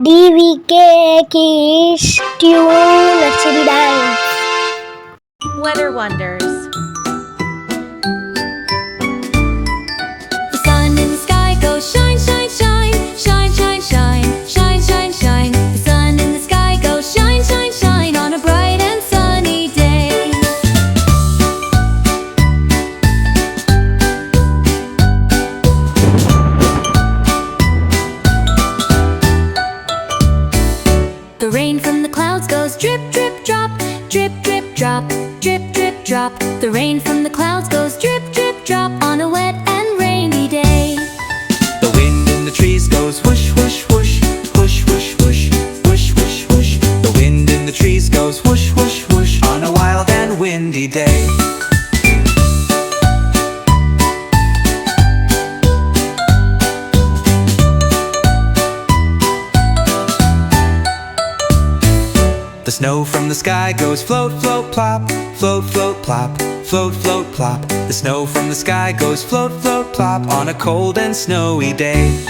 DVK KIDSTUNE Nursery Rhymes. Weather wonders. The sun in the sky goes shine, shine, shine, shine, shine, shine, shine, shine, shine. The sun in the sky goes shine, shine, shine on a bright and sunny day. The rain from the clouds goes drip, drip, drop, drip, drip, drop, drip, drip, drop. The rain from the clouds goes drip, drip, drop on a wet and rainy day. The wind in the trees goes whoosh, whoosh, whoosh, whoosh, whoosh, whoosh, whoosh, whoosh, whoosh. The wind in the trees goes whoosh, whoosh, whoosh on a wild and windy day. The snow from the sky goes float, float, plop, float, float, plop, float, float, plop. The snow from the sky goes float, float, plop on a cold and snowy day.